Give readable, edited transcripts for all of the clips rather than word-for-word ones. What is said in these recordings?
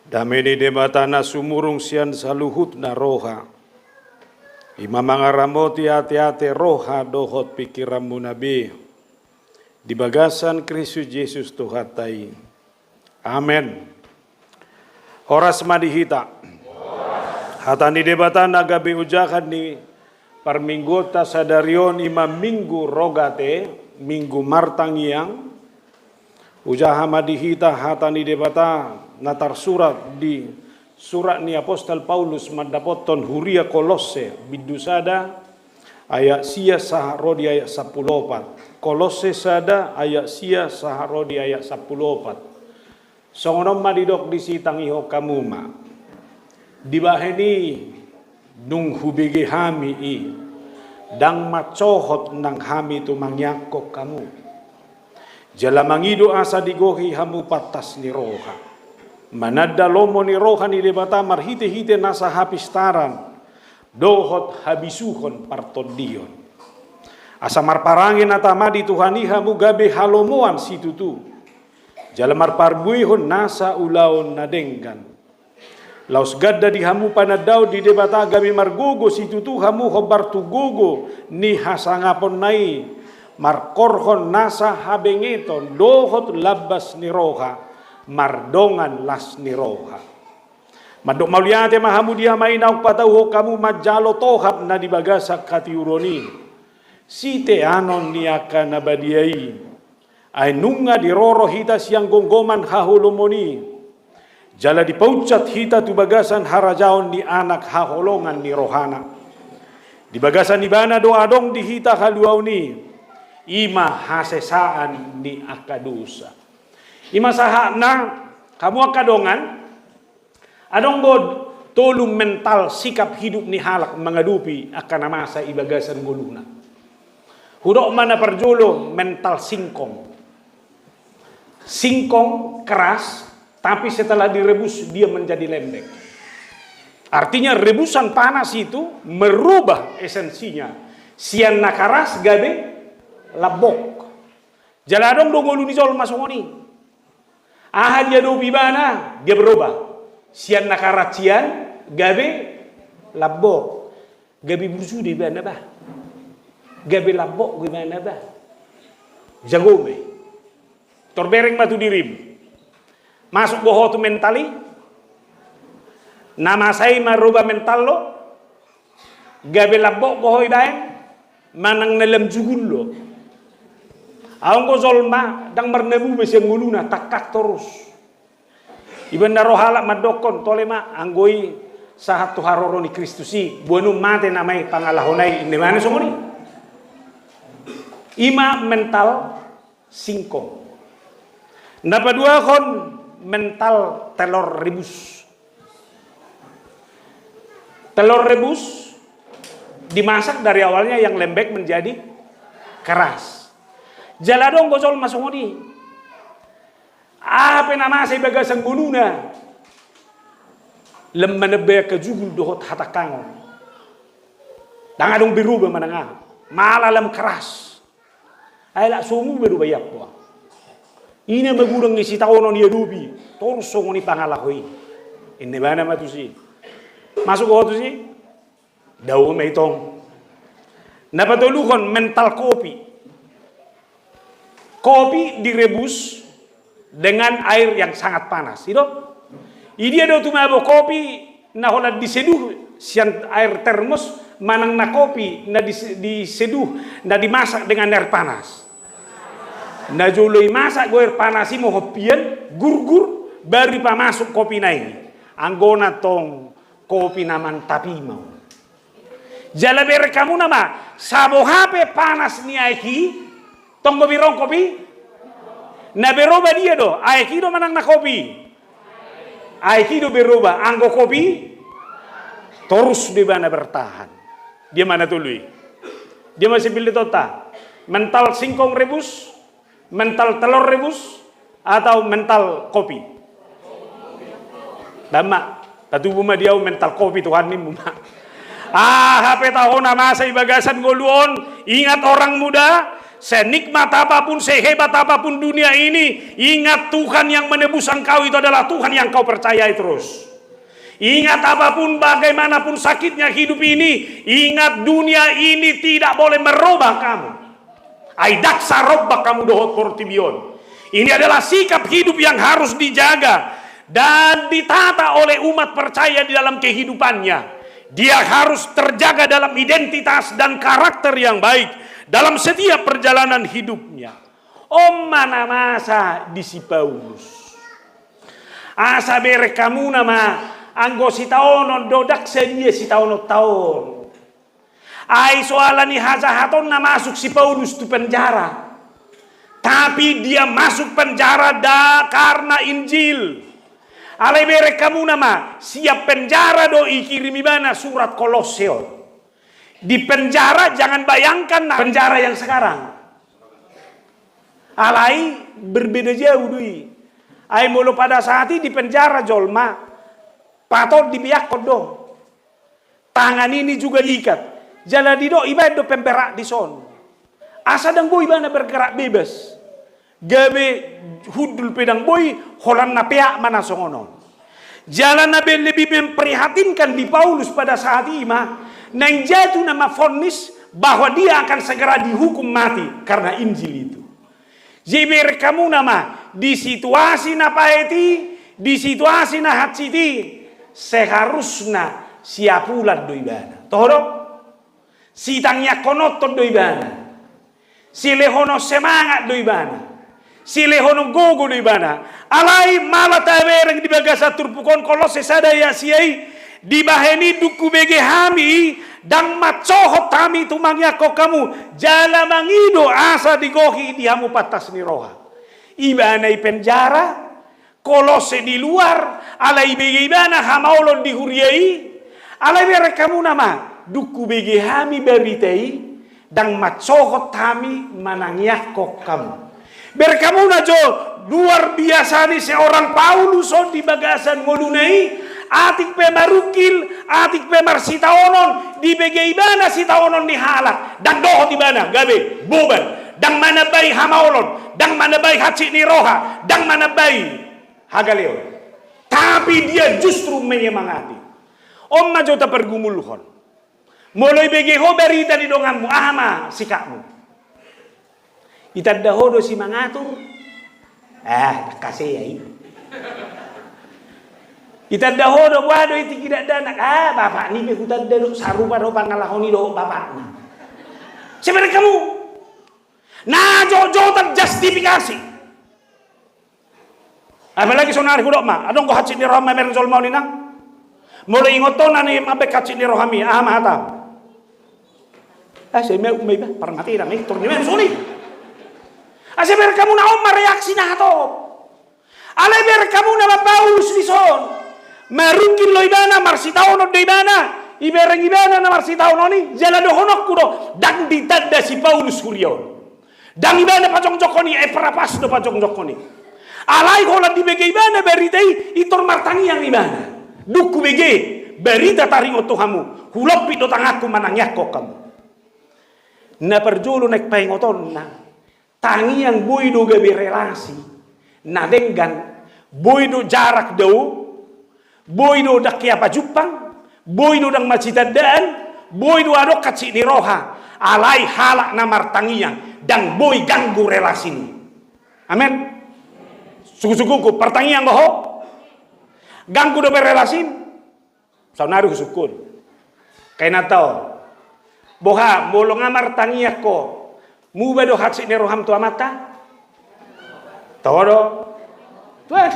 Dameni debatana sumurung sian saluhut na roha. Ima mangaramoti hati-hati roha dohot pikiranmu nabi. Di bagasan Kristus Yesus Tuhatai. Amen. Horas madihita. Hatani debatana gabi ujakan ni parminggota sadarion ima minggu rogate minggu martangiang. Ujaha madihita hatani debata natar surat di surat ni Apostol Paulus mandapoton huria Kolose bidusada ayat sia saharodi ayat 14. Kolose sada ayat sia saharodi ayat 14. Songonom madidok di sitangiho kamuma. Dibaheni nung hubigi hami i dang macohot nang hami tu mangyakok kamu. Jalamangido asa digohi hamu patas ni roha. Manada lomo ni roha ni debata marhite-hite nasa hapistaran. Dohot habisuhon partodion. Asa marparangin atamadi Tuhani hamu gabe halomoan situtu. Jalamar parbuihon nasa ulaon nadenggan. Laus gadda di hamu panadaw di debata gabe margogo situtu hamu hobar tugogo ni hasangapon nai. Markorhon nasa habengeton dohot labas ni roha mardongan las ni roha. Madok mauliate mahamu dia mainaw patauho kamu majalo tohap na dibagasak katiuroni. Site anon niaka nabadiai. Ay nunga diroro hita siyang gonggoman hahulumoni. Jala dipaucat hita tubagasan harajaon ni anak haholongan ni rohana. Dibagasan ibana doadong di hita haluaw ni. Ima hasesaan ni akadusa. Ima sahana kamu akadongan adong bod tolong mental sikap hidup ni halak mengadupi akan masa ibagasan guluna. Hudok mana perjolo mental singkong. Singkong keras tapi setelah direbus dia menjadi lembek. Artinya rebusan panas itu merubah esensinya. Sian nakaras gabe labok. Jaladong dongolu ni sol masongoni. Ahad ya do bibana dia berubah. Sian nakaracian gabe labok. Gabe bursu di bana bah. Gabe labok gimana bah. Jagome. Torbereng matu dirim. Masuk boho tu mentali. Nama saya merubah mental lo. Gabe labok boho ibaen. Manang nalam jugul lo. Aung ko zolma dang marnebu bese nguluna takak terus. Iban rohala madokon tolema anggoi sahat tu haroro ni Kristusi buanu mate namai pangalahonai inde mana somoni. Ima mental singkong. Napa dua kon mental telur rebus. Telur rebus dimasak dari awalnya yang lembek menjadi keras. Jaladong gosol masungodi. Apa nama saya bagasang gununa. Lemmanebe kejugul dohot hatakangon. Dangadong berubah mananga. Malalam keras. Ayla sumu berubah yapwa. Ini magurang isi taonon dia dubi. Torsong ni pangalahoy. Ini mana matusi. Masuk ko si. Daw may itong. Napatulukon mental kopi. Kopi direbus dengan air yang sangat panas. Itu. Ini ada tumabo kopi na hola diseduh sian air termos manang na kopi na diseduh na dimasak dengan air panas. Na juloi masak go air panas mo hopian gurgur baru pa masuk kopi na ini. Anggona tong kopi naman tapi mau. Jalabere kamu nama sabo hape panas ni aiki. Tonggo birong kopi, na beroba dia do, aiki do manang na kopi, aiki do beroba, anggo kopi, terus di mana bertahan, dia mana tului, dia masih pilih tota, mental singkong rebus, mental telur rebus, atau mental kopi, dama, tatu buma dia mental kopi Tuhan ni buma. HP tahun nama saya bagasan goluon, ingat orang muda. senikmat apapun, sehebat apapun dunia ini, ingat Tuhan yang menebus engkau itu adalah Tuhan yang kau percayai terus. Ingat apapun, bagaimanapun sakitnya hidup ini, ingat dunia ini tidak boleh merubah kamu. Aidaksa robbak kamu dohot portibion. Ini adalah sikap hidup yang harus dijaga dan ditata oleh umat percaya di dalam kehidupannya. Dia harus terjaga dalam identitas dan karakter yang baik dalam setiap perjalanan hidupnya. Om mana masa di si Paulus. Asa bere kamu nama anggo si taonon dodak sedia si taonon taon. Ai soalani hazahaton na masuk si Paulus tu penjara. Tapi dia masuk penjara karena Injil. Alai bere kamu nama siap penjara do ikirimi bana surat Kolosseum. Di penjara jangan bayangkan penjara yang sekarang. Alai berbeda jauh dui. Ai mulu pada saat ini di penjara jolma patut dibiak do. Tangan ini juga diikat. Jalan di do ibadah do pemberak di son. Asa dang boy bana bergerak bebas. Gabe hudul pedang boy holan na pea mana songono. Jalan nabi lebih memprihatinkan di Paulus pada saat ini nang jatuh nama vonis bahwa dia akan segera dihukum mati karena Injil itu. Jiber kamu nama di situasi na paeti, di situasi na hatsiti seharusnya siapulat doibana. Tohro sitangnya konoton doibana. Silehono semangat doibana. Silehono gogo di bana. Alai malah tawereng di bagasa turpukon kolose sada ya siai di baheni duku bege hami dang macohot kami tumangnya kok kamu jala mangido asa digohi di hamu patas ni roha. Ibana i penjara kolose di luar alai bege ibana hamaulon di huriai alai bere kamu nama duku bege hami beritei dang macohot kami manangnya kok kamu. Berkamu najo luar biasa nih seorang Paulus di bagasan ngolunai atik pemarukil atik pemar sitaonon di begeibana sitaonon dihalak dan doho di bana gabe boban dan mana bayi hamaolon dan mana bayi haci ni roha dan mana bayi hagaleo tapi dia justru menyemangati om najo ta pergumulhon mulai begeho berita di donganmu ahma sikapmu. Itadahodo si mangatur. Kasih ya ini. Itadahodo wado itu tidak danak. Bapak ni hutan dulu sarupa do pangalahoni do bapak. Sebenarnya kamu. Nah jojo terjustifikasi. Apalagi sonari hudok ma. Adong ko hacit ni rohama merenzol mau ni nang. Mulai ingoton ani mabek hacit ni rohami. Mahatam. Saya mau umay ba. Parmati na may turni men suli. Aseber kamu na omar reaksi na to. Aleber kamu na Paulus di son. Marungkin lo ibana marsitaono do ibana. Ibereng ibana na marsitaono ni jala do honok kudo dang ditanda si Paulus Hurion. Dang ibana pajong jokoni perapas do pajong jokoni. Alai holan di bege ibana beritei itor martangi yang ibana. Duku bege berita taringo tuhamu. Hulopi do tangaku manangyak kok kamu. Na perjulu nek paingoton na. Tangi yang boy do gabe relasi nadenggan boy do jarak do boy do dak apa jupang boy do dang macitadaan boy do adok kaci ni roha alai halak namar tangiang dan boy ganggu relasi ni. Amin. Suku-sukuku pertangiang boho ganggu do berelasi saunari sukun kaina tao boha bolong amar tangiak ko muba do haksi ne roham tua mata todo tuan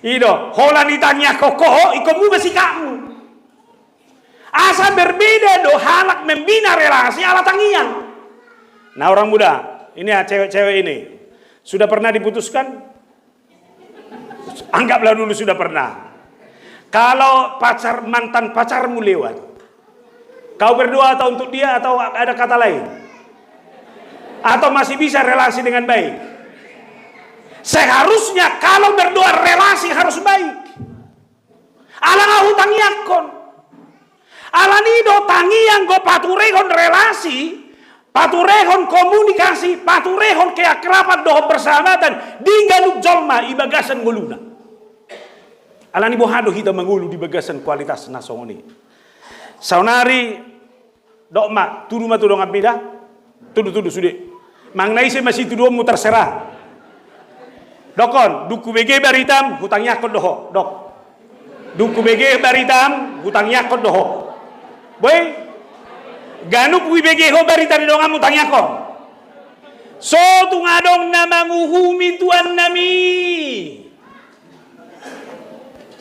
ido holan ditanya kokoh iko muba si kamu asa berbeda do halak membina relasi ala tangian. Nah orang muda ini ya cewek-cewek ini sudah pernah diputuskan, anggaplah dulu sudah pernah. Kalau mantan pacarmu lewat kau berdoa atau untuk dia atau ada kata lain? Atau masih bisa relasi dengan baik? Seharusnya kalau berdoa relasi harus baik. Alang hutang yakon. Alanido tangi yang go pature kon relasi paturehon komunikasi, paturehon keakraban doho persahabatan di galuk jolma ibagasan nguluna. Alani bohado hita mengulu di bagasan kualitas nasongoni. Saunari dokma tudu ma tudong abida, tudu sude. Mangnai se masih tudu mu terserah. Dokon, duku bege baritam hutangnya kod doho, dok. Duku bege baritam hutangnya kod doho. Boy, ganuk wi bege ho baritam dong hutangnya kod. So tungadong na manguhumi tuan nami.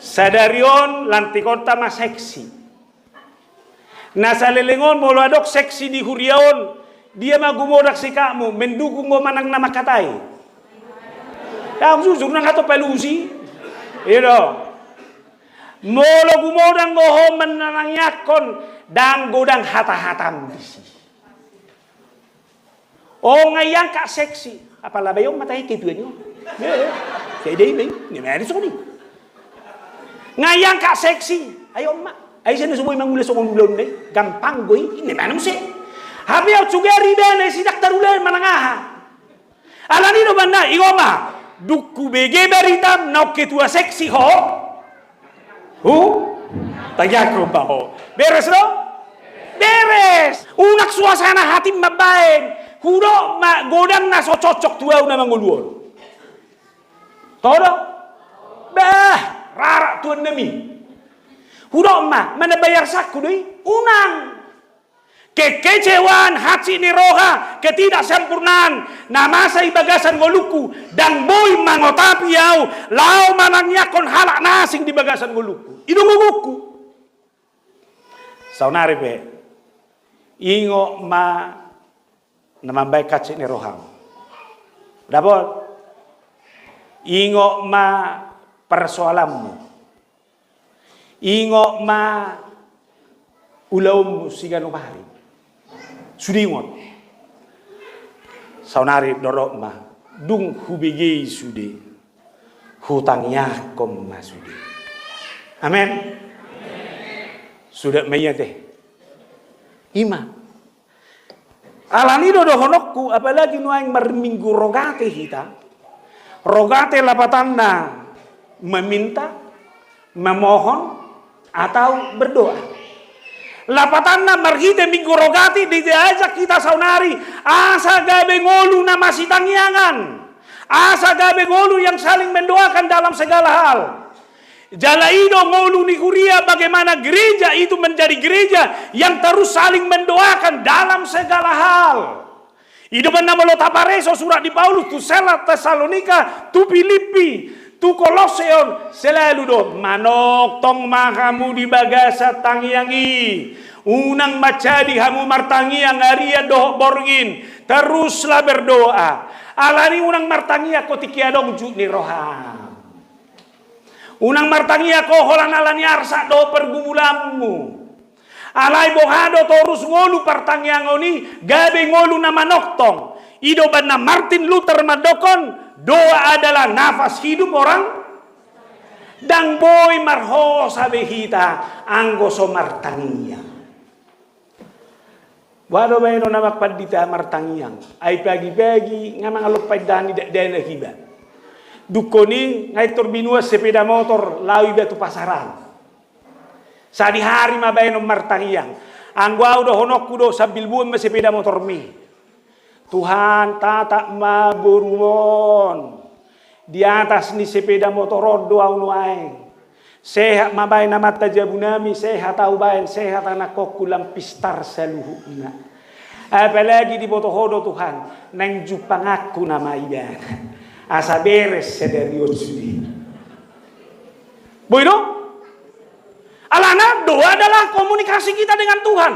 Sadarion lantikota mas seksi. Nasa lelengon molo adok seksi di huriaon, dia magumodak si kamu mendukung mo manang nama katai. Yang susur nang ato pelusi, ilo. Molo gumodang goho menangyakon dang godang hata-hatam disi. Oh ngayang kak seksi, apalah bayong matai ketuanyo. Kayak dia ini meris ni. Ngayang kak seksi, ayo mak. Ay siya na sumoy mangulas akong ulon deh. Gampang goy. Ini manam si. Habi ako sugari bene. Sidak tarulan manangaha. Alani no ba na. Igoma. Dukku bege beritam. Nauk ketua seksi ho. Tagyak ko ba ho. Beres no? Beres. Unak suasana hati mabain. Hudo godang na so cocok tuaw na manguluon. Todo? Bah. Rarak tuan nami. Hudok ma, mana bayar saku doi? Unang. Kekecewaan hati ni roha, ketidaksempurnaan, nama sa ibagasan ngoluku, dan boy mangotapi yau, lau manangyakon halak nasing di bagasan ngoluku. Idunguguku. Saunari be, ingo ma namambay kaci ni roha. Dapot, ingo ma persoalanmu. Ingo ma ulaum sigano bahari. Sudingot. Saunari dorok ma dung hubigi sude. Hutangnya kom ma sude. Amin. Sudah mayate. Ima. Alani do honokku apalagi nuaing marminggu rogate hita. Rogate lapatanna meminta, memohon atau berdoa. Lapatanna marhite minggu rogati diajak kita saunari asa gabe ngolu na masih tangyangan. Asa gabe ngolu yang saling mendoakan dalam segala hal. Jalaido ngolu ni kuria bagaimana gereja itu menjadi gereja yang terus saling mendoakan dalam segala hal. Ido menamolo tapareso surat di Paulus tu Selat Tesalonika tu Filipi tu Koloseon selalu do manok tong mahamu di bagasa tangyangi unang macadi hamu martangiang aria doh borgin teruslah berdoa alani unang martangia kotikia dong ju ni roham unang martangia ko holan alani arsa do pergumulammu alai bohado terus ngolu partangiangoni gabe ngolu na manoktong ido banna Martin Luther madokon doa adalah nafas hidup orang dan boy marho sabehita anggoso martangiang. Wado bayno namak padita martangiang. Ay pagi-pagi ngamang alopay dani dana hiba. Dukoni ngay turbinua sepeda motor lawi batu pasaran. Sa di hari mabayno martangiang. Angguau do honokku do sambil buon ma sepeda motor mi. Tuhan tata maburumon di atas ni sepeda motor doa unuain sehat mabay na mata jabunami sehat tau bayan sehat anak kokulang pistar saluhuna apalagi di botohodo Tuhan nang jupang aku nama iyan asa beres sederion sudi boy do alana doa adalah komunikasi kita dengan Tuhan.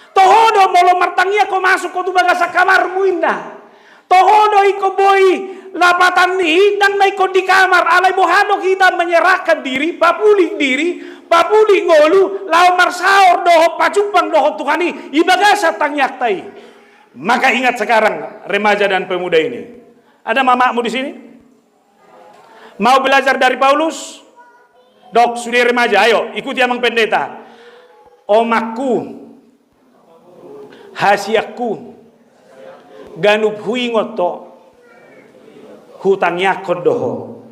Tohodo molo martangia ko masuk ko tubaga sa kamar mo inda. Tohodo iko boy lapatan ni hindang na iko di kamar. Alay bohado kita menyerahkan diri, papuli ngolu, lau marsaor doho pacupang doho Tuhani, ibaga sa tangyak tay. Maka ingat sekarang remaja dan pemuda ini. Ada mamamu di sini? Mau belajar dari Paulus? Dok, sudah remaja, ayo ikuti amang pendeta. Omakku, hasiakku, ganup huingot to hutang yakod doho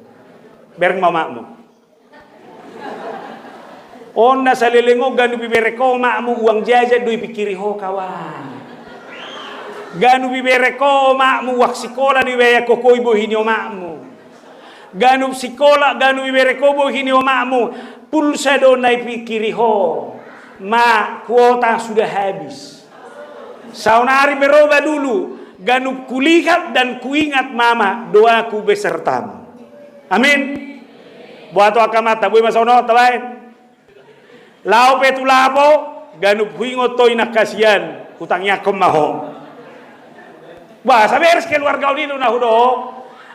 bereng mamakmu onna salelengo ganup ibereko makmu uang jajan dui pikiri ho kawan ganup ibereko makmu wak sikola di waya kokoi bohini o makmu ganup sikola ganup ibereko bohini o makmu pulsa do nai pikiri ho ma kuota sudah habis saunari beroba dulu ganup kulihat dan kuingat mama doaku besertamu. Amin. Buat akamata boy masono tawain. Lao petulapo ganup huingo toy nakasian hutangnya kemaho. Wah, saberes keluarga ini na hudo.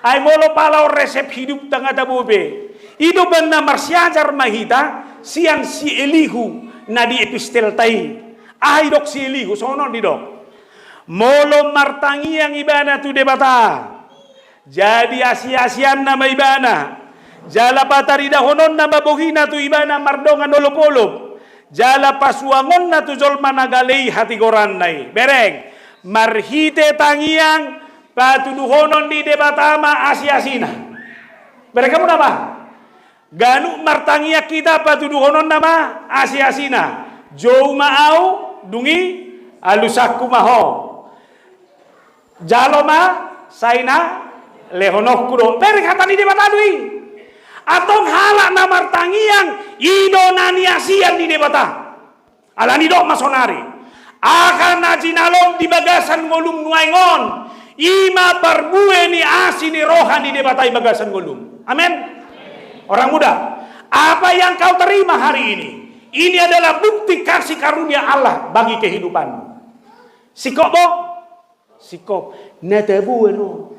Ay molo palaw resep hidup tanga tabube. Ido banda marsiajar mahita siang si Elihu na di epistel tai. Ay dok si Elihu sono di dok. Molo martangi yang ibana tu debata. Jadi asia-asian nama ibana. Jala patarida honon nama bohina tu ibana mardongan olop-olop. Jala pasuangon na tu jol managalei hati gorandai. Bereng. Marhite tangiang patudu honon di debata ma asia-asina. Bereng kamu nama? Ganu martangia kita patudu honon nama asia-asina. Jou maau dungi alusaku maho. Jaloma saina lehonok kudo beri kata di debat adui atong halak namar tangiang ido nani asian di debata alani dok masonari akan najinalom di bagasan ngolum nuaingon ima parbue ni asini rohani debatai bagasan ngolum amin. Orang muda, apa yang kau terima hari ini adalah bukti kasih karunia Allah bagi kehidupanmu. Sikobo sikop natabu no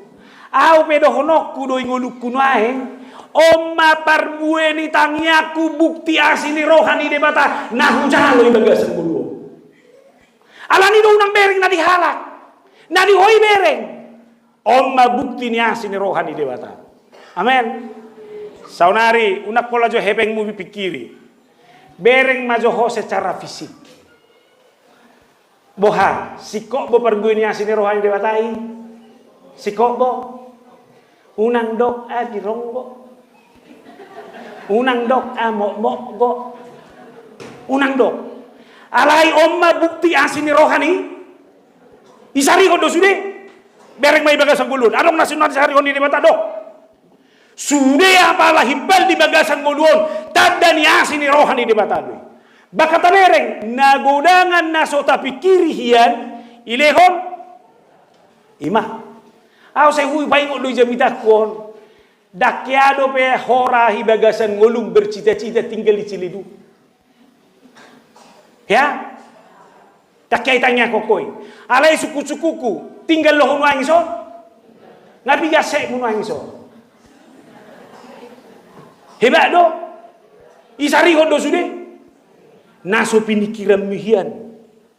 au pedo honok kudo ingoluk kunaeng omma parbue ni tangiaku bukti asini rohani debata nahu jalo ibagasan gulu alani do unang bereng na dihalak na dihoi bereng omma bukti ni asini rohani debata amen. Saunari unak pola jo hepeng mu pikiri bereng majo ho secara fisik boha sikok bo perguini asini rohani dewatai sikok bo unang dok di ronggo unang dok mok go unang dok alai omma bukti asini rohani isari kodo sude bereng mai bagasan gulun adong nasional sehari honi dewata dok sude apalah hibbal di bagasan gulun tadani asini rohani dewata doi baka tabereng nagodangan nasota pikiri hian ilehon ima aw say huy paingo do jamita kon dakyado pe hora hibagasan ngolum bercita-cita tinggal di Cilidu ya dakyai tanya kokoi alai suku-sukuku tinggal lohon wangso ngabi gasek mun wangso hebat do isari hodo sude naso pinikiran mihian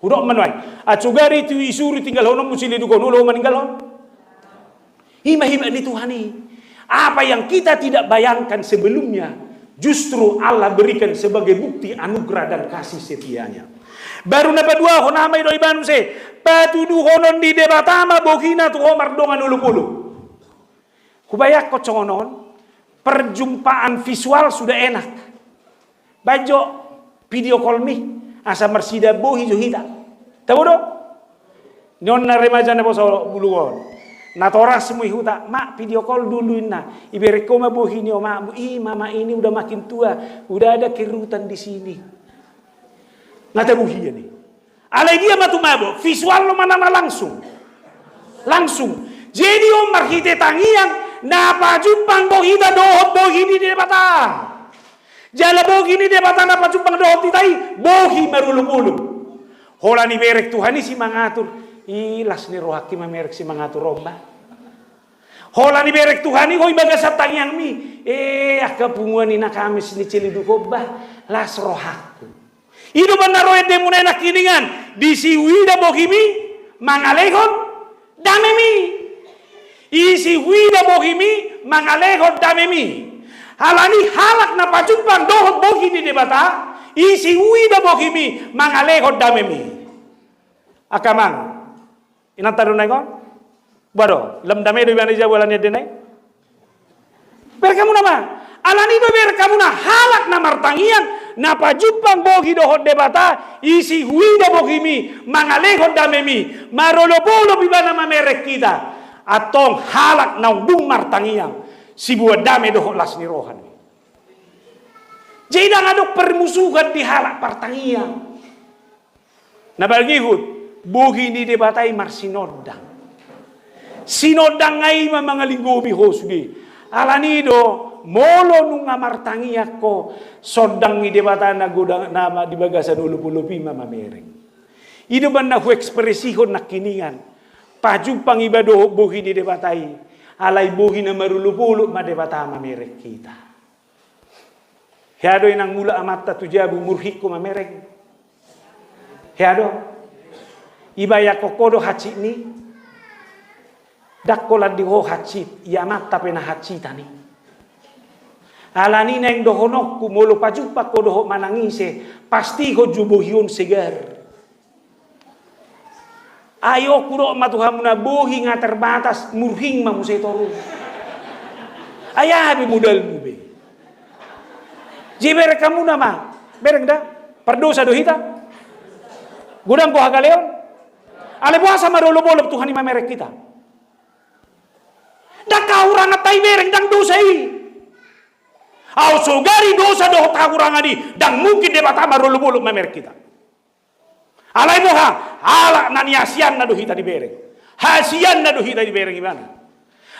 hudok manwai acugari tu isuri tinggal hono musili duko nulo meninggal hon hima di Tuhani apa yang kita tidak bayangkan sebelumnya justru Allah berikan sebagai bukti anugerah dan kasih setianya baru napa dua honamai do ibanu se patudu honon di debatama bokina tu homar dongan ulu-ulu kubayak kocongonon perjumpaan visual sudah enak bajo video call mi asa marsida bohi johita tahu do non na remaja na boso buluon na toras semua huta mak video call dulu na ibereko ma bohi ni oma mama ini udah makin tua udah ada kerutan di sini ngata bohi ya nih alai dia matu mabo visual lo mana langsung jadi om marhite tangiang na pajumpang bohita dohot bohi ni di bata jala bogi ni dia batana pacumpang dohot titai bohi marulum-ulum hola ni berek Tuhan si mangatur ilas ni rohaki mamerek si mangatur romba hola ni berek Tuhan hoi bagasat tangiang mi akapunguan ni nakamis ni Cilidu kobah las rohaku ido banaroe demunay nakiningan di siwida bogi mi mangalehon damemi isi wida bogi mi mangalehon damemi halani halak na pacumpang dohot bohi di debata isi wida bohi mi mangalehot damemi akamang inantaro na kon Baro, lam dame do bana jawalan ya denai. Ber kamu nama. Alani do ber kamu na halak na martangian na pajupang bogi dohot debata isi huida bogi mi mangalehon damemi marolo-polo bibana mamerek kita atong halak na dung martangian si buat dame dohot las ni rohan. Jadi ngadok permusuhan di halak partangian. Na balgihut bogi ni debatai marsinodang. Sinodang ngai mga linggobi hosgi. Alanido molo nung amartangi ako sodang ni debata na gudang nama di bagasan ulupi mamamereng. Ido ban na hu ekspresihon na kiningan. Pajupang ibado bohi ni debatai. Alay bohi na marulupulo ma debata mamerek kita. Hiado inang mula amata tujabu murhik ko mamereng. Hiado ibaya kokodo hachi ni dakkolan di ho hacit ya mata pena hacitani alani neng dohonok ku molo pajupa ko doho manangise pasti ko jubuhyun segar ayo kudo matuhamuna bohi nga terbatas murhing mamusay toru ayabi modal mo be jiber kamu nama bereng da perdosa dohita gudang ko hagaleon ale buasa marolo-bolo Tuhan imamerek kita dakauran atay bereng dang dosai. Aw sugari dosa doh takurangan di dang mungkin debata marulu-bulu mamer kita. Alay mo ha, ala naniasian na dohita di bereng. Hasian na dohita di bereng ibana.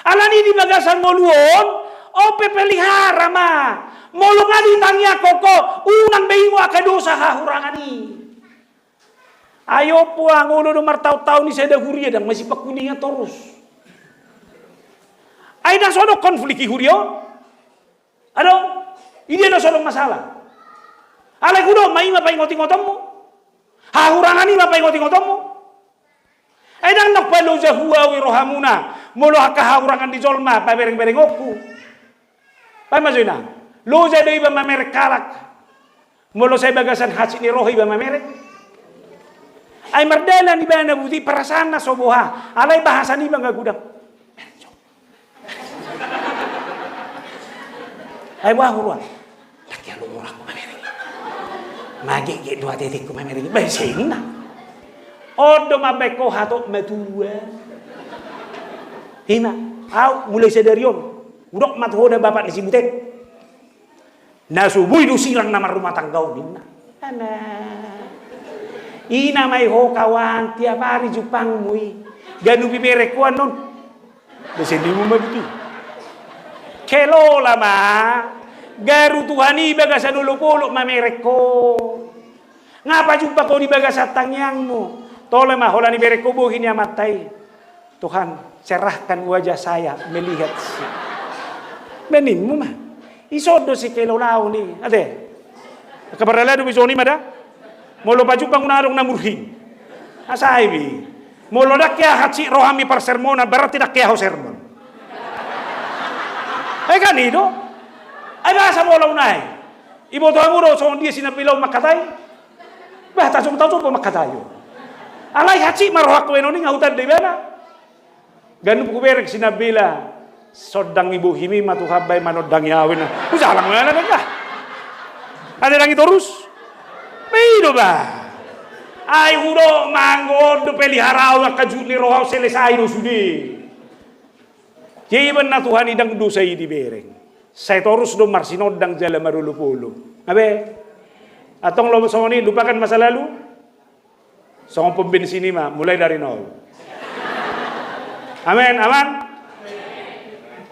Alani di bagasan moluon, o pepelihara ma. Molong adi tangya koko, unang beingo akadosa hahurangan ni. Ayo po ang ulo do martaw-taw ni seda huria dang masih pakuninga terus. Ay na sono konflik hurio. Ano? Hindi na sono masalah. Alay kudo may mapaingoting-ngotom mo. Hahurangan ni mapaingoting-ngotom mo. Ay nang nakpalo sa huwawi rohamuna. Molo hakahahurangan di zolma pa bereng-bereng oku. Pa mazoy na. Loza do iba mamerek kalak. Molo sa bagasan hasi ni roho iba mamerek. Ay mardalan iba na buti perasaan na soboha. Alay bahasan iba nga gudang. Ay wahurwa. Takya lumura ko mamereng. Magi dua titik ko mamereng. Basin na. Odo mabeko hato matua. Hima. Aw mulai sedarion. Udok mathoda bapak ni sibutek. Nasubuy do silang nama rumah tanggau minna. Ana. Ina may ho kawan tiap hari jupang mui. Ganu biberek kuan non. Basin mo mabuti. Kelo lama. Garu Tuhani bagasa dulu puluk mamerek ko. Ngapa jumpa kau di bagasa tangyangmu? Tole mah holani berek ko buhin ya matai. Tuhan cerahkan wajah saya melihat si. Benimmu mah. Isodo si kelo lau ni. Ade. Kabarala do bisoni mada. Molo pajupang unarong namurhi. Asaibi. Molo dakya hachi rohami par sermona berarti dakya ho sermon. Kan itu? Ay bahasa mo law na Ibo to amuro so dia sinapilaw makatay. Bah tasum-tasum po makatayo. Alay hachi marohak ko enoning hutan de bana. Ganu ko berek sinabila sodang ibu himi matuhabay manodang yawin na. Usalang na ka. Ada lang itorus. Pero ba? Ay huro mangod do peliharaw kajut ni rohaw selesai do sudi. Jiban na Tuhan idang dosay di bereng. Saya terus do marsinodang jala marulu-pulu. Abe, atong lo soni lupakan masa lalu. Song pembensin ini mah mulai dari nol. Amin, aman.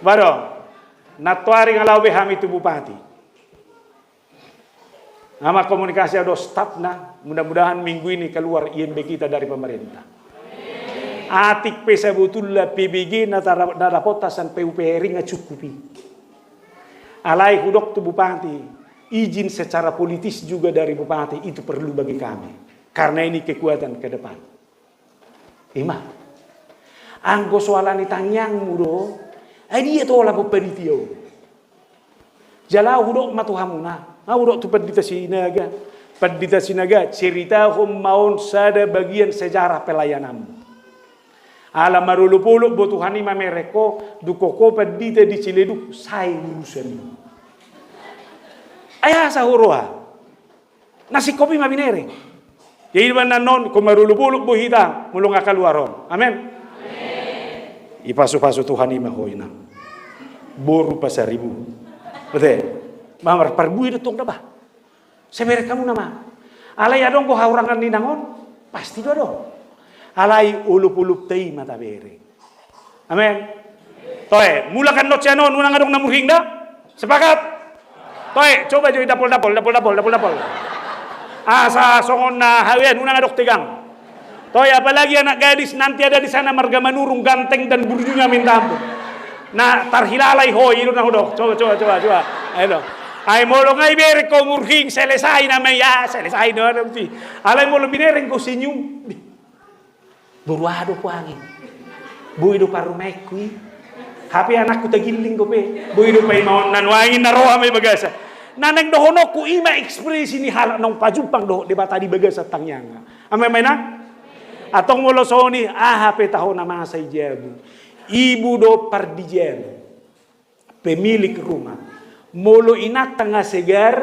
Baru, natwari ngalaw beham itu bupati. Nama komunikasi ada staf na. Mudah-mudahan minggu ini keluar IMB kita dari pemerintah. Atik pesa butullah PBG nada potasan PUPR nggak cukupi. Alai hudok tu bupati, izin secara politis juga dari bupati itu perlu bagi kami. Karena ini kekuatan ke depan. Ima, anggo soalan itanyang mudo, dia tu olah pepenitio. Jala hudok matuhamuna, hudok tu pendita sinaga, cerita maun sada bagian sejarah pelayananmu. Ala marulupuluk bo Tuhan ima mereko duko kopet dite di cileduk sai urusan. Ayah sahuroa. Nasi kopi ma binere. Jadi mana non ko marulupuluk bo hita mulung akaluaron. Amen. Ipasu-pasu Tuhan ima hoina. Boru pasaribu. Betul. Mamar parbui detong dah bah. Sebere kamu nama. Alai adong ko haurangan ni nangon. Pasti dong. Alai ulup-ulup tei mata bere. Amen. Toe, mulakan lot siano nunang adong namurhing dah. Sepakat? Toe, coba jadi dapol. Asa songon na hawen nunang adok tegang. Toe, apalagi anak gadis nanti ada di sana marga manurung ganteng dan burjunya minta ampun. Nah, tarhilalai hoi itu nah udok. Coba. Ayo. Ay molo ngay bere ko murhing selesai namanya selesai no nanti. Alay molo binereng ko senyum. Buruado ko angin. Buido parumekui. Happy anakku tagiling ko pe. Buido pa imon nanwangin na roha may bagasa. Nanang dohono ko ima ekspresi ni halak nong pajumpang do debata di bagasa tangyanga. Amay may na? Atong molo soni hape taho na masa ijabu. Ibu do pardijen. Pemilik rumah. Molo inak tengah segar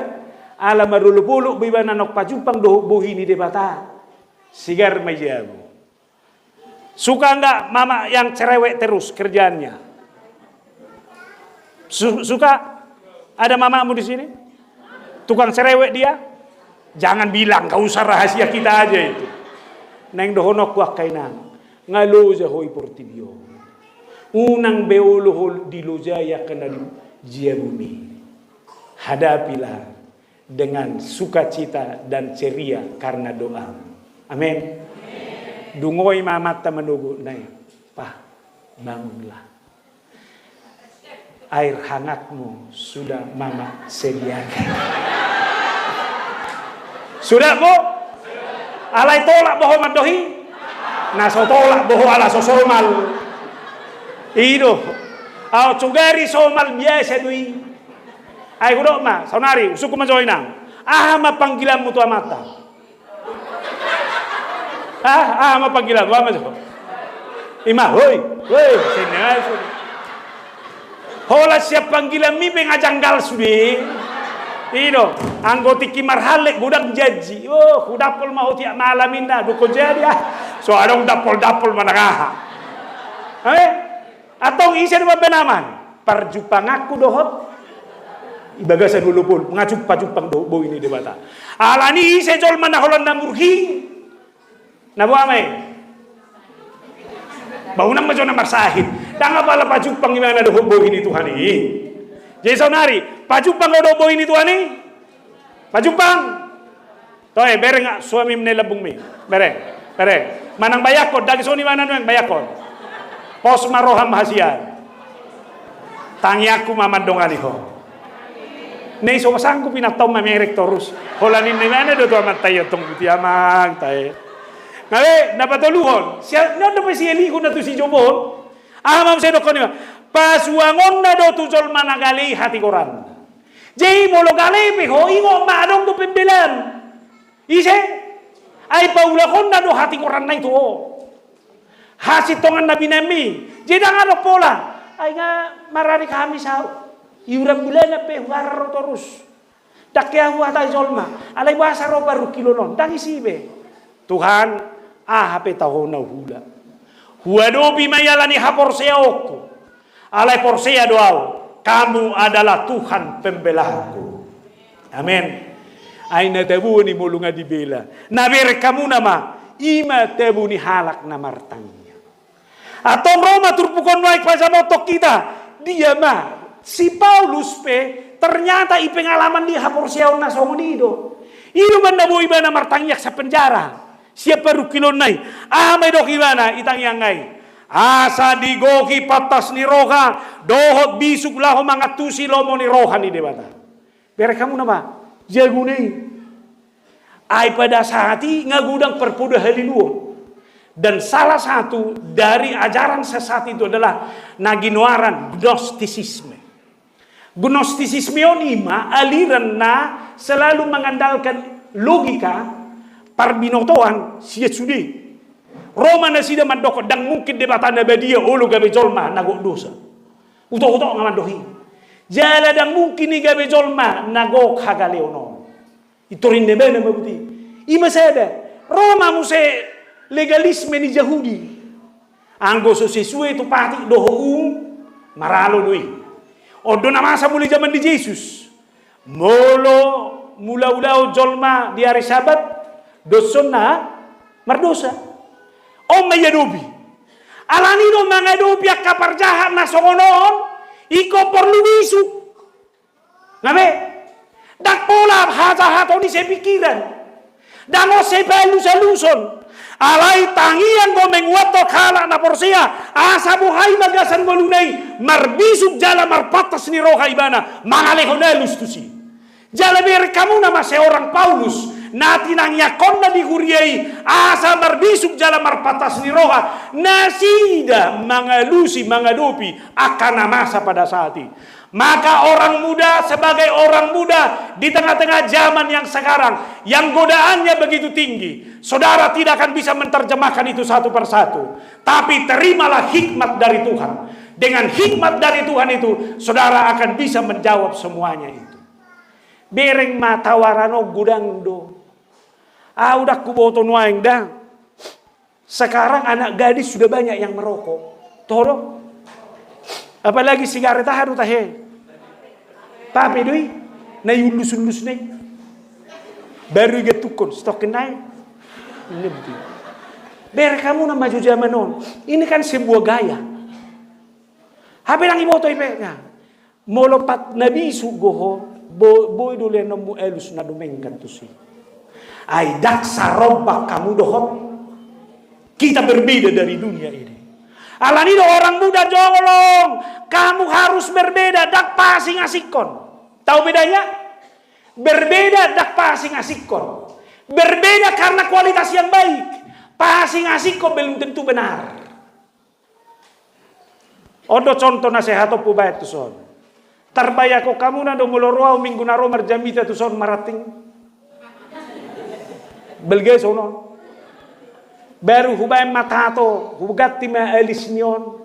ala marulupuluk biba nanok pajumpang do buhi ni debata. Sigar may jabu. Suka enggak mama yang cerewet terus kerjaannya? Suka? Ada mamamu di sini? Tukang cerewet dia? Jangan bilang, kau usah rahasia kita aja itu. Neng dohonok kuak kainang. Ngaloja hoi portibio. Unang beolo di lojaya kena jia bumi. Hadapilah dengan sukacita dan ceria karena doa. Amin. Dungoy mamata menugu nai, Pak, bangunlah. Air hangatmu sudah mama sediakan. Sudah bu? Alai tolak boho madohi? Naso tolak boho ala sosomal. Ido, au cugari somal biasa dui. Ay gudok ma, sonari, usuku majoinang. Ma panggilanmu tua mata. Apa panggilan apa tuh? Ima, hoi, sini. Hola siap panggilan mi pengajanggal sudi. Ino, anggoti kimar halek budak jaji. Oh, dapol mau tiap malam indah duko jadi So adong dapol manangaha. Atau isi dua benaman. Parjupang aku dohot. Ibagasan dulu pun mengajuk pajupang dobo ini debata. Alani isi jol mana holan namurhi. Nabu amay. Bangunang majo na marsahid. Danga pala pajupang gimana do hobo ini Tuhan ini. Jadi sonari, pajupang do hobo ini Tuhan ini. Pajupang. Toy bereng suami menelabung mi. Bereng. Manang bayakon dagi soni mana no yang bayakon. Pos maroham hasian. Tangi aku mamandongali ho. Nei so sangku pinatom mamerek torus. Holanin ni mana do to amatayo tong putiamang tay. Ngawe dapat luhon. Siya no dapat si Eli na tu si Jobon. Amam se do konima. Pasuangon na do tu jol managali hati koran. Jei molo gali pe ho ingo madong do pembelan. Ise ay paulakon na do hati koran na ito. Hasit tongan nabi nami. Jei dang ano pola. Ay nga marari kami sa iurang bulan na pe wararo torus. Dakya huwa tayo jolma. Alay basa ro paru kilo non. Dang isibe. Tuhan hape taho na hula. Huwado bimayalani haporsea oko. Alay porsea doaw. Kamu adalah Tuhan pembelahku. Amin. Ay natabu ni mulunga di bela. Nabere kamu nama. Ima tabu ni halak na martangnya. Atau Roma turpukon naik pasamotok kita. Dia mah. Si Paulus pe. Ternyata pengalaman di haporsea na songonido. Ido man nabu iba na martangnya sa penjara. Siapa rukilon nai? May dok gimana? Itang yang ngai. Asa digoki patas ni roha. Dohot bisuk laho mga tusi lomo ni roha ni debata. Pero kamu nama? Jagunay. Ay pada saat ngagudang perpuda haliluo. Dan salah satu dari ajaran sesat itu adalah naginoaran gnostisisme. Gnostisisme onima aliran na selalu mengandalkan logika. Parbinotoan siya sudi. Roma na sida mandoko dang mungkin debatan na badia ulu gabe jolma nago dosa. Uto-uto ngamandohi. Jala dang mungkin ni gabe jolma nago kagaleono. Itu rinde bene mabuti. Ima sada Roma muse legalisme ni Yahudi. Anggo so sesuai tu pati doho maralo doi. Odo na masa muli zaman di Yesus. Molo mula-ulau jolma di hari Sabat doson na mardosa. O mayadobi. Alani do mangadobi akaparjahan na songonon iko perlu isuk. Ngabe? Dak pola hata-hata ni saya pikiran. Dano saya luson. Alai tangian go menguato kala na porsia. Asa buhay magasan golunay. Marbisuk jala marpatas ni roha ibana. Mangalehonelus tusi. Jala biar kamu nama seorang Paulus. Nati nang yakon na diguriai. Asa marbisuk jala marpatas ni roha. Nasida mangalusi mangadopi. Akan masa pada saat ini. Maka orang muda sebagai orang muda di tengah-tengah zaman yang sekarang yang godaannya begitu tinggi, saudara tidak akan bisa menerjemahkan itu satu persatu. Tapi terimalah hikmat dari Tuhan. Dengan hikmat dari Tuhan itu, saudara akan bisa menjawab semuanya itu. Bereng matawarano gudang do. Udah kuboto nuaing dah. Sekarang anak gadis sudah banyak yang merokok. Toro. Apalagi sigaret haru tahe. Tapi doi na yulus-ulus nih. Baru getukon stok naik. Ini betul. Ber kamu na maju zaman non. Ini kan sebuah gaya. Habe lang iboto ipenya. Molopat nabi sugoho boy dole nomu elus na dumengkan tu si. Ai daksa robbak kamu dohot. Kita berbeda dari dunia ini. Alani do orang muda jolong. Kamu harus berbeda. Dak pasing asikon. Tahu bedanya? Berbeda dak pasing asikon. Berbeda karena kualitas yang baik. Pasing asikon belum tentu benar. Odo contoh nasihat opo bayat tu son. Terbayako kamu na do muloroa minggu naro marjamita tu son marating. Belge sono. Baru hubay matato, hugati ma elisnyon.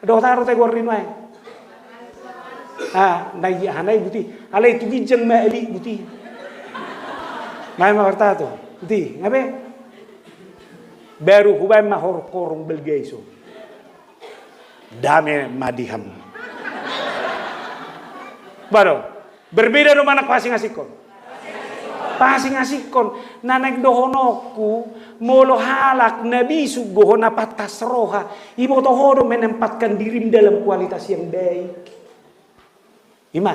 Do taro te gorrino ay. Hanay buti. Alay tugijang ma eli buti. May makartato. Buti, ngabe? Baru hubay ma horkorong belgeso. Dame madiham. Baru berbeda do manak pasing asikon. Pasing asikon nanek dohonoku molo halak nabi sugoho na patas roha ibo tohodo menempatkan diri dalam kualitas yang baik. Ima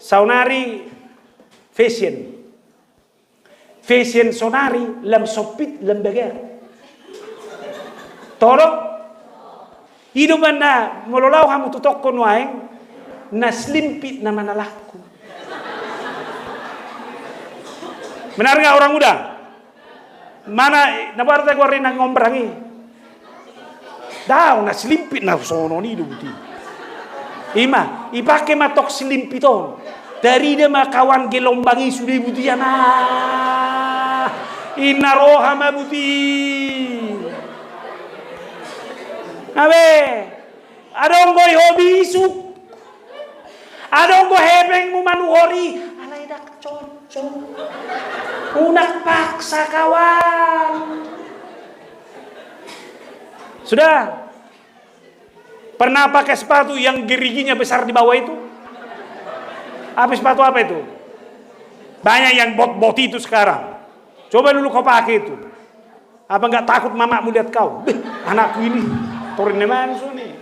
saunari fashion sonari lam sopit lam beger toro hidup anda molo lau hamu tutokon waeng naslimpit na manalahku. Benar nggak orang muda? Mana nabarta ko rin ang ngombrangi? Daw na slimpit na sono ni duti. Ima, ipake matok slimpiton. Dari dia makawan gelombangi sudah buti na. Inaroha mabuti. Abe, adong boy hobi isuk. Adong go hebeng mu manuhori. Alay dak cocok. Unak paksa kawan. Sudah. Pernah pakai sepatu yang geriginya besar di bawah itu? Apa sepatu apa itu? Banyak yang bot-bot itu sekarang. Coba dulu kau pakai itu. Apa enggak takut mamamu lihat kau? Anakku ini torin mansu nih.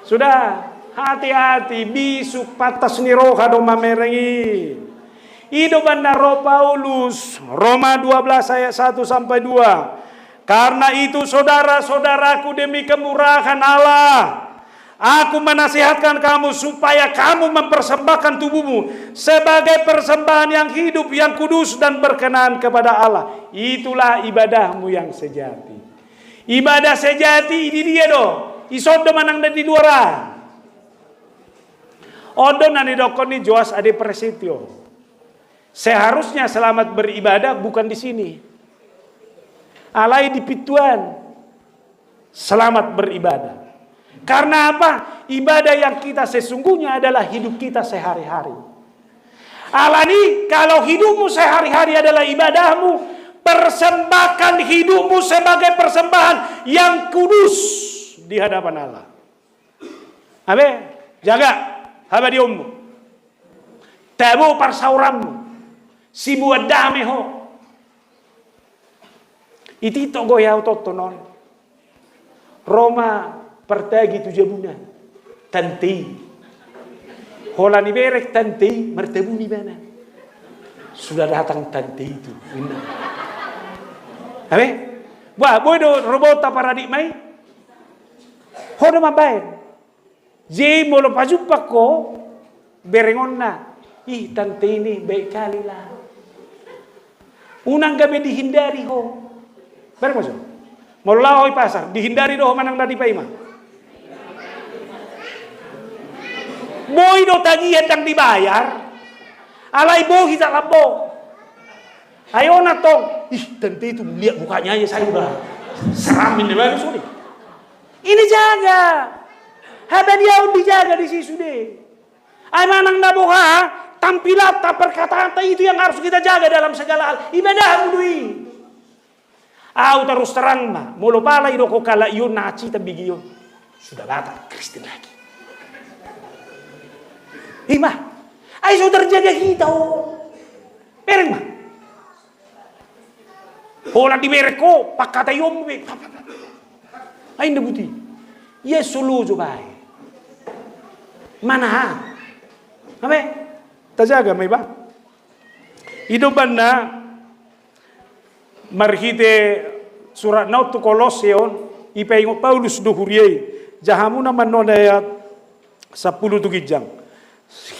Sudah, hati-hati bisuk patas ni roha do mamerengi. Ido bandaro Paulus Roma 12 ayat 1 sampai 2. Karena itu saudara-saudaraku demi kemurahan Allah, aku menasihatkan kamu supaya kamu mempersembahkan tubuhmu sebagai persembahan yang hidup, yang kudus dan berkenan kepada Allah. Itulah ibadahmu yang sejati. Ibadah sejati ini dia do. Isodo manang di duara. Odo nani dokon ni Joas ade Prasetyo. Seharusnya selamat beribadah bukan di sini. Alai di pituan. Selamat beribadah. Karena apa? Ibadah yang kita sesungguhnya adalah hidup kita sehari-hari. Alani, kalau hidupmu sehari-hari adalah ibadahmu, persembahkan hidupmu sebagai persembahan yang kudus di hadapan Allah. Abe, jaga haba diommu. Tabo parsaurammu. Si buat dame ho. Iti to goyau totonon. Roma pertagi 7 bulan. Tanti. Hola ni berek tanti. Mertebu ni mana. Sudah datang tanti itu. Abe? Wah, bodo robota paradik mai. Hodo mabain. Je molo pajumpa ko. Berengon na. Ih, tanti ini baik kali lah. Unang gabi dihindari ho. Bareng masuk. Mula hoy pasar, dihindari doh manang dadi paima. Boy do tagihan yang dibayar. Alai bohi tak labo. Ayo na tong. Ih, tentu itu lihat mukanya aja saya udah seramin baru sorry. Ini jaga. Haba dia dijaga di situ deh. Ay manang naboha, tampilan perkataan itu yang harus kita jaga dalam segala hal. Ibadah mudui. Terus terang mah, mulu pala ido ko kala yun naci tabigiyon. Sudah datang Kristen lagi. Mah, ay saudara jaga kita pereng mah. Hola di bereko, pakata yom be. Ay nabuti. Yes sulu jo bay. Mana ha? Abe, tajaga may ba? Ido banna marhite surat naut Koloseon ipaingo Paulus dohuriei jahamuna manonayat 10 tugijang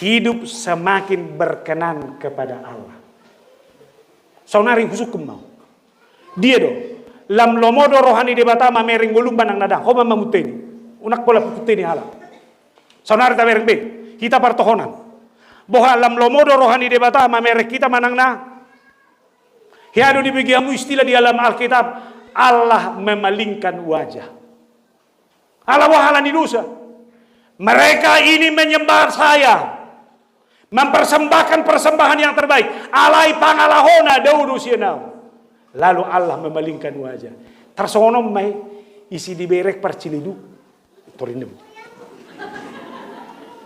hidup semakin berkenan kepada Allah. Saunari husukum mau dia do lam lomodo rohani debata mamering golumban ang nadang homa mamuteni unak pola puteni hala saunari tamereng be kita partohonan boha lam lomodo rohani debata mamerek kita manang na hiadu dibigiamu istilah di dalam Alkitab Allah memalingkan wajah. Allah wahala ni dosa. Mereka ini menyembah saya. Mempersembahkan persembahan yang terbaik. Alai pangalahona daudu sienau. Lalu Allah memalingkan wajah. Tersonom mai isi diberek parcilidu. Torinem.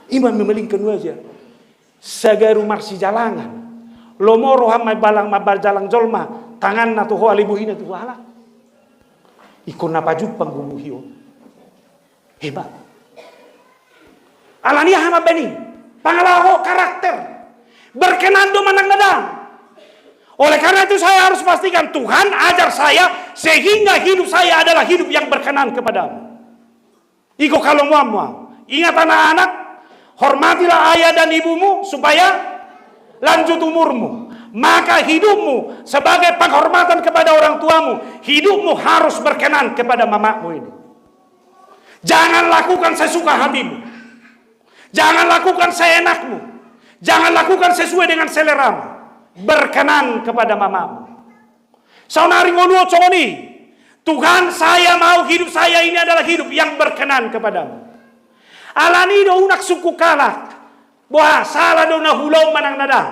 Iman memalingkan wajah. Sagaru marsi jalangan. Lomoro hamai balang mabal jalang jolma tangan na tuho alibuhina tuho ala ikon na pajupang gumuhiyo hebat alania hama beni pangalaho karakter berkenan do manang nadang. Oleh karena itu saya harus pastikan Tuhan ajar saya sehingga hidup saya adalah hidup yang berkenan kepadamu. Iko kalau muam ingat anak-anak, hormatilah ayah dan ibumu supaya lanjut umurmu. Maka hidupmu sebagai penghormatan kepada orang tuamu, hidupmu harus berkenan kepada mamamu ini. Jangan lakukan sesuka hatimu. Jangan lakukan seenakmu. Jangan lakukan sesuai dengan seleramu. Berkenan kepada mamamu. Saunari ngoduo coni. Tuhan, saya mau hidup saya ini adalah hidup yang berkenan kepadamu. Alani do unak suku kalak. Wah, salah do nahulau manang nadang.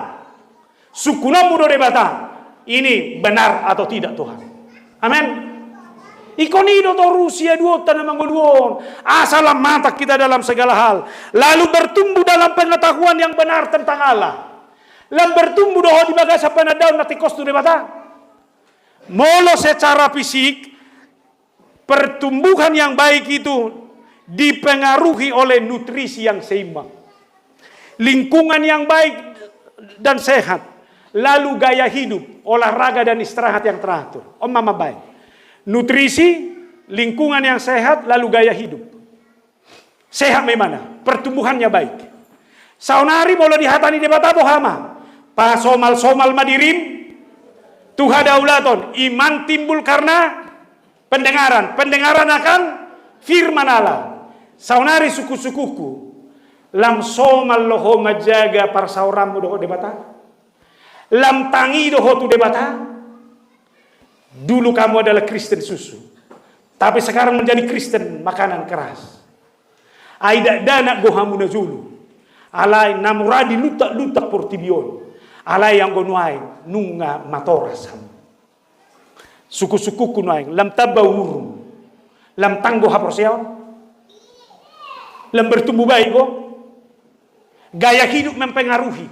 Sukunamu do debata. Ini benar atau tidak Tuhan? Amin. Ikonido to Rusia duo tanamang duon. Asalam mata kita dalam segala hal. Lalu bertumbuh dalam pengetahuan yang benar tentang Allah. Lalu bertumbuh doh di bagasa panadaw na tikos do debata. Molo secara fisik, pertumbuhan yang baik itu dipengaruhi oleh nutrisi yang seimbang. Lingkungan yang baik dan sehat. Lalu gaya hidup, olahraga dan istirahat yang teratur. Mama baik. Nutrisi, lingkungan yang sehat, lalu gaya hidup. Sehat memang, pertumbuhannya baik. Saunari molo dihatani debata bohama. Pa somal-somal madirim, Tuhan daulaton. Iman timbul karena pendengaran. Pendengaran akan firman Allah. Saunari suku-sukuku. Lam somal loho majaga parsaurammu doho debata. Lam tangi doho tu debata. Dulu kamu adalah Kristen susu, tapi sekarang menjadi Kristen makanan keras. Aida dana gohamu na zulu. Alai namuradi lutak-lutak portibion. Alai yang gonuai nunga matorasam. Suku-suku kunuai lam tabawuru. Lam tanggo haporseon. Lam bertumbuh baik go. Gaya hidup mempengaruhi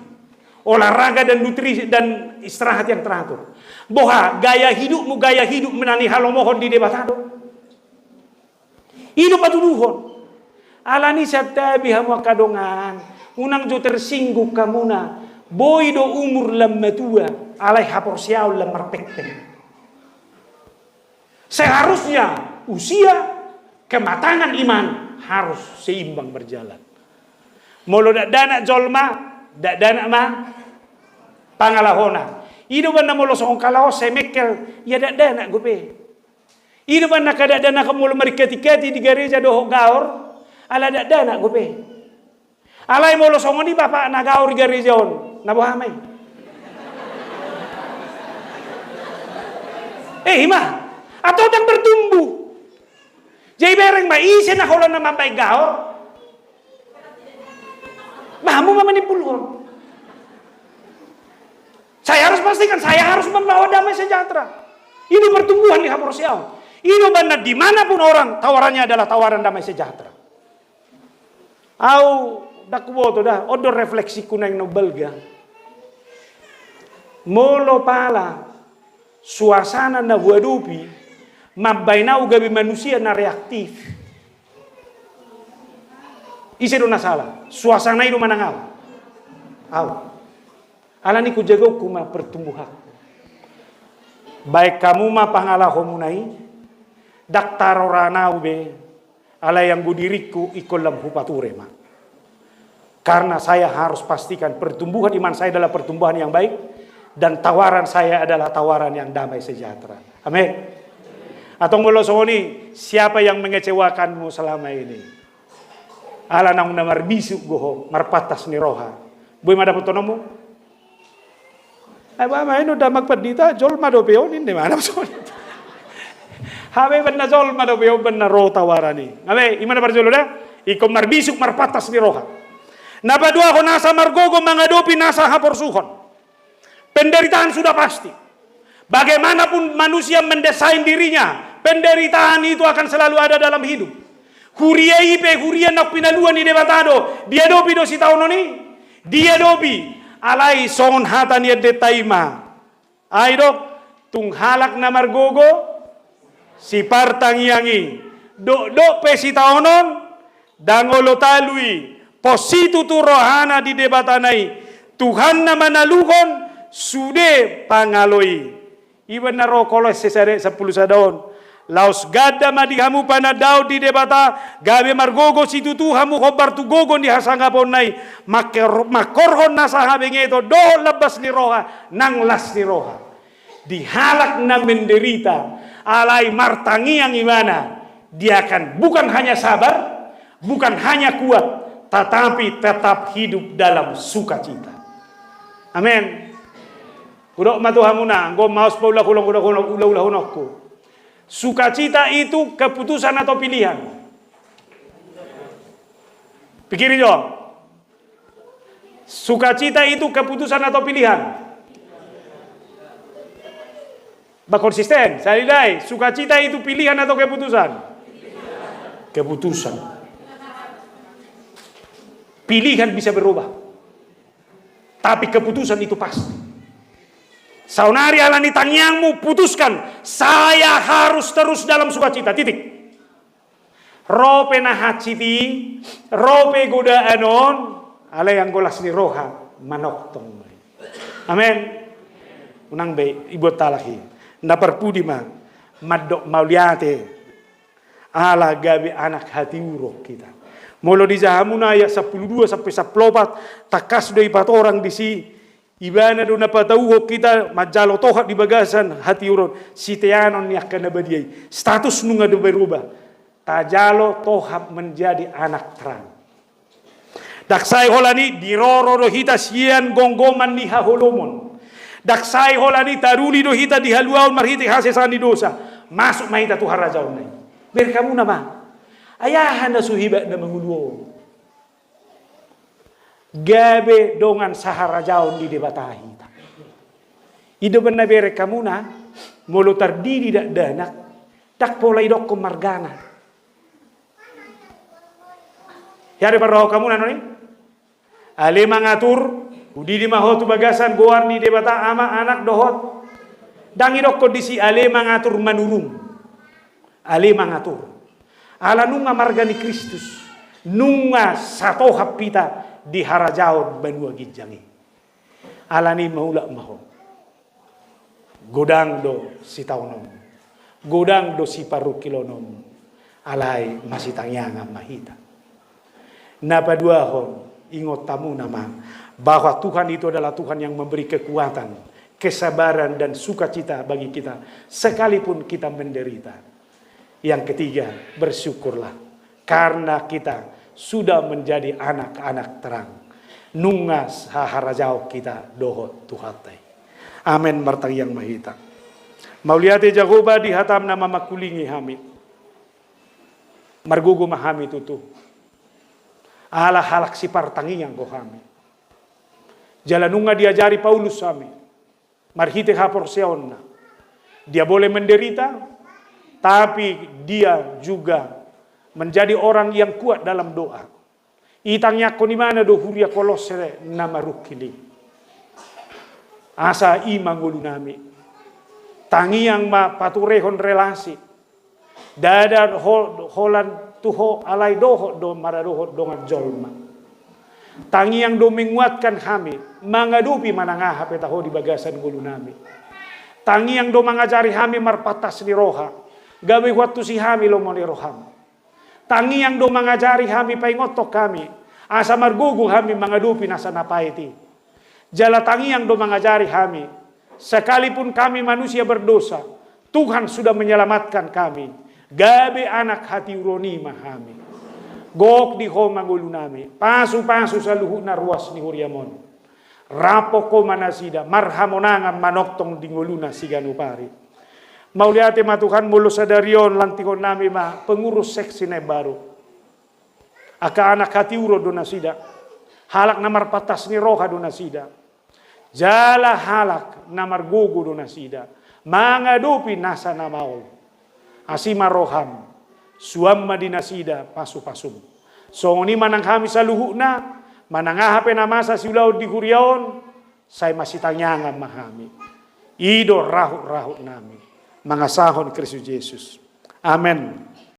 olahraga dan nutrisi dan istirahat yang teratur. Boha gaya hidupmu gaya hidup menani halomohon di debatado. Hidup atuduhon. Alani satabi hamu kadongan. Unang jo tersinggung kamuna. Boy do umur lam matua. Alai haporsiaw lam marpekten. Seharusnya usia kematangan iman harus seimbang berjalan. Molo dak dana jolma, dak dana ma pangalahona. Ido ban molo song kalao semekel ya dak dana gope. Ido ban kada dana kamolo marikati-kati di gereja do gaor ala dak dana gope. Alai molo songoni bapak na gaor gereja on, na bohamai. Hima atau dang bertumbuh. Jadi bereng ma isi na hola na mampai gaor. Mamu memanipulkan. Saya harus pastikan, saya harus membawa damai sejahtera. Ini pertumbuhan di Haporsiau. Ini benar dimanapun orang, tawarannya adalah tawaran damai sejahtera. Au dakuboto dah, odor refleksi kuneng no belga. Molo pala, suasana na huadupi, mabainau gabi manusia na reaktif. Isi do salah, suasana itu manangau. Alani ku jago kuma pertumbuhan. Baik kamu ma pangalaho munai, daktaro ranau be, ala yang budiriku ikolam hupature ma. Karena saya harus pastikan pertumbuhan iman saya adalah pertumbuhan yang baik dan tawaran saya adalah tawaran yang damai sejahtera. Amin. Atau mulo soni, siapa yang mengecewakanmu selama ini? Ala nang namar bisu goho marpatas ni roha. Boy madapat tonomo. Ay ba maino damak padita jol madopeo nin de mana so. Habe banna jol madopeo banna ro tawarani. Ngabe imana parjolo da? Ikom marbisuk marpatas ni roha. Napadua ko nasa margogo mangadopi nasa haporsuhon. Penderitaan sudah pasti. Bagaimanapun manusia mendesain dirinya, penderitaan itu akan selalu ada dalam hidup. Huria ipe huria nak pinaluan ni debatado dia dopi do si tauno ni dia dopi alai son hatan ya detaima ai dok tung halak na margogo si partang yangi do pe si taunon dangolo talui positu tu rohana di debatanai Tuhan na manaluhon sude pangaloi iban na rokolo sesare 10 sadaon laos gada madihamu panadaw di debata gabe margogo situ tu hamu khobar tu gogo ni hasangapon nai makorhon nasa habengeto do labas ni roha nang las ni roha dihalak na menderita alai martangi yang imana dia akan bukan hanya sabar bukan hanya kuat tetapi tetap hidup dalam sukacita. Amin. Udok matuhamuna nggo maus paula kulong ulah honokku. Sukacita itu keputusan atau pilihan? Pikirin dong. Sukacita itu keputusan atau pilihan? Konsisten. Salidai, sukacita itu pilihan atau keputusan? Keputusan. Pilihan bisa berubah. Tapi keputusan itu pasti. Saunari alani tangyangmu putuskan saya harus terus dalam sukacita titik. Rope nahaciti, rope godaanon, ala yang golas ni roha manoktong. Amen. Unang be ibu talahi. Naparpudi ma madok mauliate ala gabi anak hati urok kita. Molo di jahamuna ayat 12 sampai 14 takas do ipat orang di si ibana do napatauho kita majalo tohat di bagasan hati uron siteanon ni akan nabadiai status nunga do berubah tajalo tohap menjadi anak terang daksai holani diroro do hita sian gonggoman ni haholomon Daksai holani taruli do hita di haluaun marhiti hasesan di dosa. Masuk mahita tu harajaun nai. Ber kamu nama. Ayahan na suhiba na manguluo. Gabe dongan saharajaun di debata hita. Ido benar bere kamu na. Molo tardiri dak danak. Dak pola idok ko margana. Yari parroh kamu na noni. Ale mangatur. Udi di mahotu bagasan goar di debata ama anak dohot. Dangi dokko disi ale mangatur manurung. Ale mangatur. Ala nunga margani Kristus. Nunga sato hapita di harajaon banua gijangi. Ala ni maulak maho. Godang do si taunom. Godang do si parukilonom. Alai masih tangyanga mahita. Napa dua hon ingot tamu nama. Bahwa Tuhan itu adalah Tuhan yang memberi kekuatan, kesabaran dan sukacita bagi kita sekalipun kita menderita. Yang ketiga, bersyukurlah karena kita sudah menjadi anak-anak terang. Nungas haharajau kita dohot Tuhatai. Amin martang yang mahita. Mauliate Jagoba di hatam nama makulingi hamid. Margugu mahami tutu. Ala halak si partangi yang gohami. Jalanunga diajari Paulus kami. Marhite haporseonna. Dia boleh menderita, tapi dia juga menjadi orang yang kuat dalam doa. Itangnya ko ni mana do huria kolosere nama rukili. Asa imangulu nami. Tangi yang ma paturehon relasi. Dada holan tuho alai doho do maradoho dongan jolma. Tangi yang do menguatkan kami, mengadupi manangah petaho di bagasan gulu nami. Tangi yang do mengajari kami marpatas di roha, gawe waktu si kami lo mo di roham. Tangi yang do mengajari kami paingotok kami, asa margugu kami mengadupi nasa napaiti. Jala tangi yang do mengajari kami, sekalipun kami manusia berdosa, Tuhan sudah menyelamatkan kami. Gabe anak hati uronima kami. Gok di ho mangulu nami. Pasu-pasu sa luhut na ruas ni huriamon. Rapo ko manasida. Marhamonangan manoktong di nguluna siganupari. Mauliate matukan mulu sadarion lantikon nami ma. Pengurus seksi na baru. Aka anak hati uro do nasida. Halak namar patas ni roha do nasida. Jala halak namar gugu do nasida. Mangadupi nasa namau. Asima roham. Suamma dinasida pasu-pasum. So ni manang kami sa luhuk na. Manangahape na masa siulaw di huriaon. Say masih tanyangan mahami. Ido rahut-rahut nami. Mga sahon Kristus Yesus. Amen.